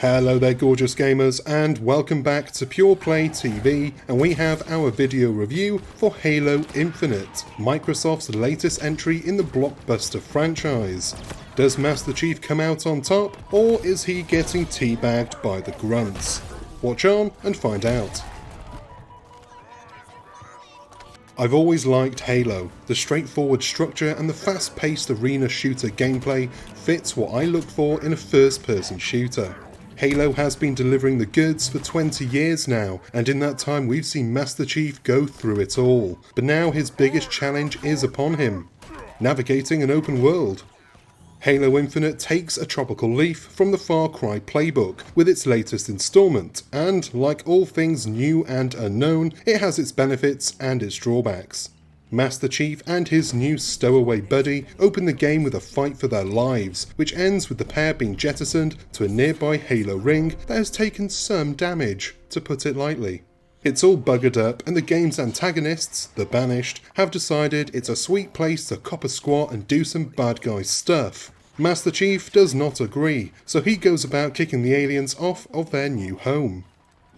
Hello there gorgeous gamers and welcome back to Pure Play TV, and we have our video review for Halo Infinite, Microsoft's latest entry in the blockbuster franchise. Does Master Chief come out on top, or is he getting teabagged by the grunts? Watch on and find out. I've always liked Halo. The straightforward structure and the fast-paced arena shooter gameplay fits what I look for in a first-person shooter. Halo has been delivering the goods for 20 years now, and in that time we've seen Master Chief go through it all. But now his biggest challenge is upon him: navigating an open world. Halo Infinite takes a tropical leaf from the Far Cry playbook with its latest installment, and like all things new and unknown, it has its benefits and its drawbacks. Master Chief and his new stowaway buddy open the game with a fight for their lives, which ends with the pair being jettisoned to a nearby Halo ring that has taken some damage, to put it lightly. It's all buggered up, and the game's antagonists, the Banished, have decided it's a sweet place to cop a squat and do some bad guy stuff. Master Chief does not agree, so he goes about kicking the aliens off of their new home.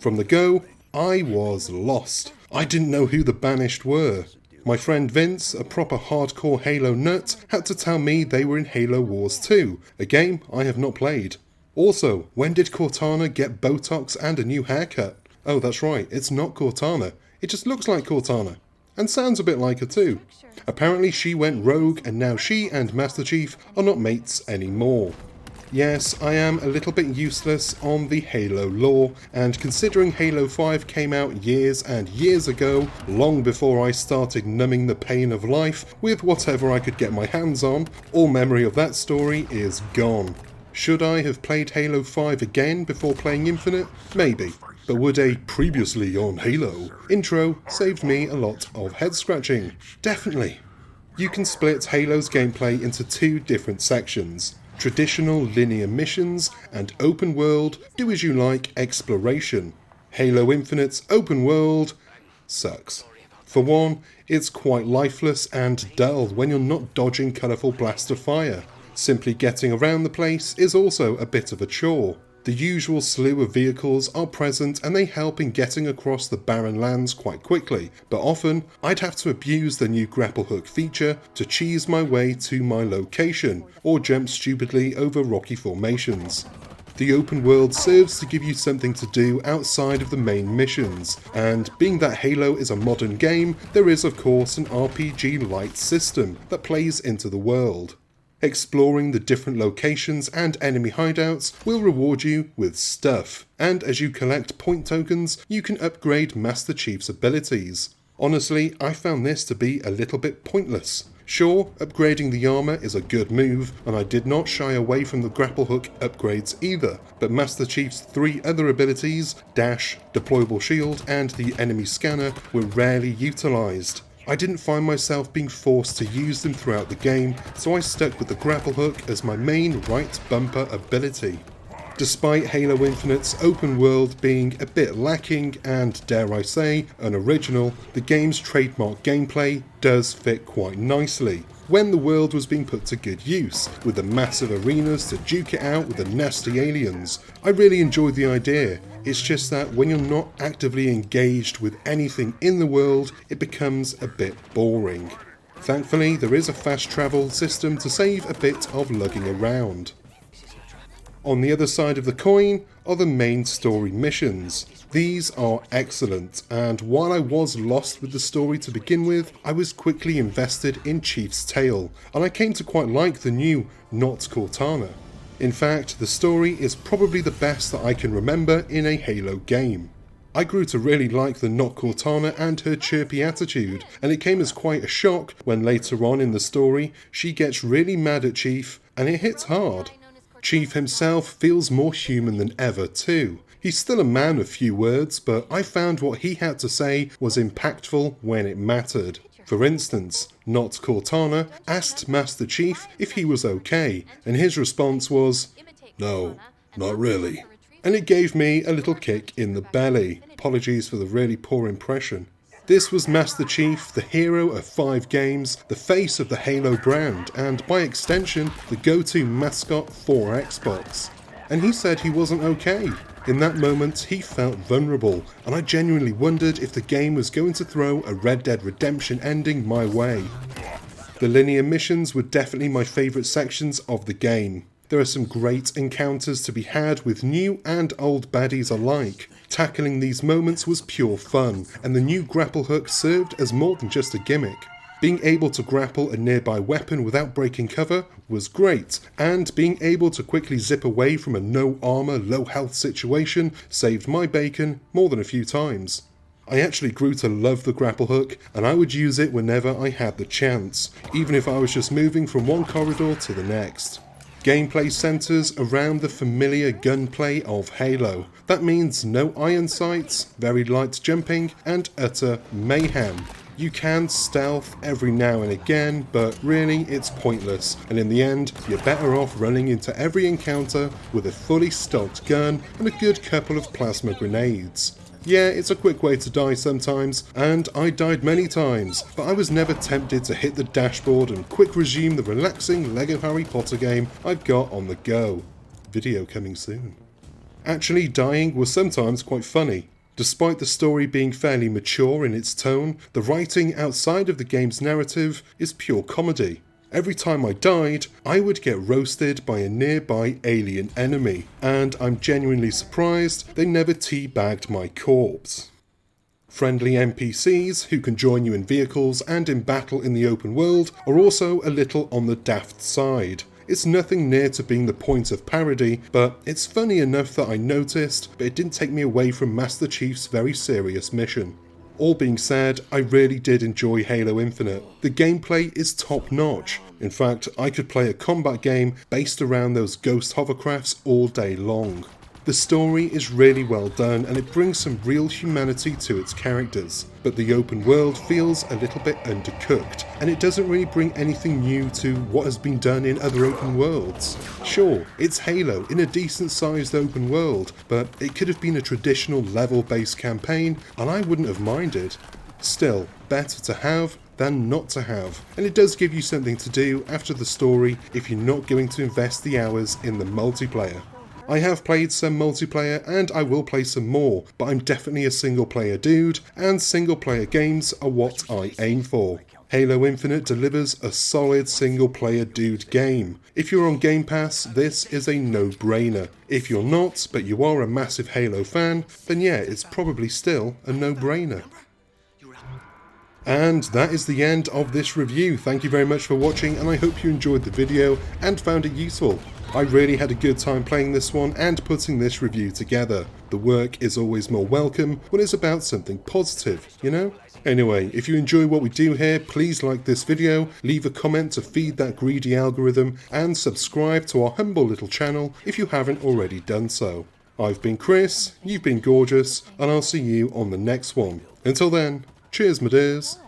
From the go, I was lost. I didn't know who the Banished were. My friend Vince, a proper hardcore Halo nut, had to tell me they were in Halo Wars 2, a game I have not played. Also, when did Cortana get Botox and a new haircut? Oh, that's right, it's not Cortana. It just looks like Cortana. And sounds a bit like her too. Apparently she went rogue, and now she and Master Chief are not mates anymore. Yes, I am a little bit useless on the Halo lore, and considering Halo 5 came out years and years ago, long before I started numbing the pain of life with whatever I could get my hands on, all memory of that story is gone. Should I have played Halo 5 again before playing Infinite? Maybe. But would a previously on Halo intro saved me a lot of head scratching? Definitely. You can split Halo's gameplay into two different sections: traditional linear missions and open world, do as you like exploration. Halo Infinite's open world sucks. For one, it's quite lifeless and dull when you're not dodging colourful blasts of fire. Simply getting around the place is also a bit of a chore. The usual slew of vehicles are present and they help in getting across the barren lands quite quickly, but often I'd have to abuse the new grapple hook feature to cheese my way to my location, or jump stupidly over rocky formations. The open world serves to give you something to do outside of the main missions, and being that Halo is a modern game, there is of course an RPG-light system that plays into the world. Exploring the different locations and enemy hideouts will reward you with stuff, and as you collect point tokens, you can upgrade Master Chief's abilities. Honestly, I found this to be a little bit pointless. Sure, upgrading the armor is a good move, and I did not shy away from the grapple hook upgrades either, but Master Chief's three other abilities, Dash, Deployable Shield, and the Enemy Scanner, were rarely utilised. I didn't find myself being forced to use them throughout the game, so I stuck with the grapple hook as my main right bumper ability. Despite Halo Infinite's open world being a bit lacking and, dare I say, unoriginal, the game's trademark gameplay does fit quite nicely when the world was being put to good use, with the massive arenas to duke it out with the nasty aliens. I really enjoyed the idea. It's just that when you're not actively engaged with anything in the world, it becomes a bit boring. Thankfully, there is a fast travel system to save a bit of lugging around. On the other side of the coin are the main story missions. These are excellent, and while I was lost with the story to begin with, I was quickly invested in Chief's tale, and I came to quite like the new Not Cortana. In fact, the story is probably the best that I can remember in a Halo game. I grew to really like the Not Cortana and her chirpy attitude, and it came as quite a shock when later on in the story she gets really mad at Chief, and it hits hard. Chief himself feels more human than ever too. He's still a man of few words, but I found what he had to say was impactful when it mattered. For instance, Not Cortana asked Master Chief if he was okay, and his response was, "No, not really." And it gave me a little kick in the belly. Apologies for the really poor impression. This was Master Chief, the hero of 5 games, the face of the Halo brand, and by extension, the go-to mascot for Xbox. and he said he wasn't okay. In that moment, he felt vulnerable, and I genuinely wondered if the game was going to throw a Red Dead Redemption ending my way. The linear missions were definitely my favourite sections of the game. There are some great encounters to be had with new and old baddies alike. Tackling these moments was pure fun, and the new grapple hook served as more than just a gimmick. Being able to grapple a nearby weapon without breaking cover was great, and being able to quickly zip away from a no armor, low health situation saved my bacon more than a few times. I actually grew to love the grapple hook, and I would use it whenever I had the chance, even if I was just moving from one corridor to the next. Gameplay centres around the familiar gunplay of Halo. That means no iron sights, very light jumping, and utter mayhem. You can stealth every now and again, but really it's pointless, and in the end you're better off running into every encounter with a fully stocked gun and a good couple of plasma grenades. Yeah, it's a quick way to die sometimes, and I died many times, but I was never tempted to hit the dashboard and quick resume the relaxing LEGO Harry Potter game I've got on the go. Video coming soon. Actually, dying was sometimes quite funny. Despite the story being fairly mature in its tone, the writing outside of the game's narrative is pure comedy. Every time I died, I would get roasted by a nearby alien enemy, and I'm genuinely surprised they never teabagged my corpse. Friendly NPCs who can join you in vehicles and in battle in the open world are also a little on the daft side. It's nothing near to being the point of parody, but it's funny enough that I noticed, but it didn't take me away from Master Chief's very serious mission. All being said, I really did enjoy Halo Infinite. The gameplay is top notch. In fact, I could play a combat game based around those ghost hovercrafts all day long. The story is really well done, and it brings some real humanity to its characters, but the open world feels a little bit undercooked, and it doesn't really bring anything new to what has been done in other open worlds. Sure, it's Halo in a decent sized open world, but it could have been a traditional level based campaign, and I wouldn't have minded. Still, better to have than not to have, and it does give you something to do after the story if you're not going to invest the hours in the multiplayer. I have played some multiplayer and I will play some more, but I'm definitely a single player dude, and single player games are what I aim for. Halo Infinite delivers a solid single player dude game. If you're on Game Pass, this is a no-brainer. If you're not, but you are a massive Halo fan, then yeah, it's probably still a no-brainer. And that is the end of this review. Thank you very much for watching, and I hope you enjoyed the video and found it useful. I really had a good time playing this one and putting this review together. The work is always more welcome when it's about something positive, you know? Anyway, if you enjoy what we do here, please like this video, leave a comment to feed that greedy algorithm, and subscribe to our humble little channel if you haven't already done so. I've been Chris, you've been gorgeous, and I'll see you on the next one. Until then, cheers my dears.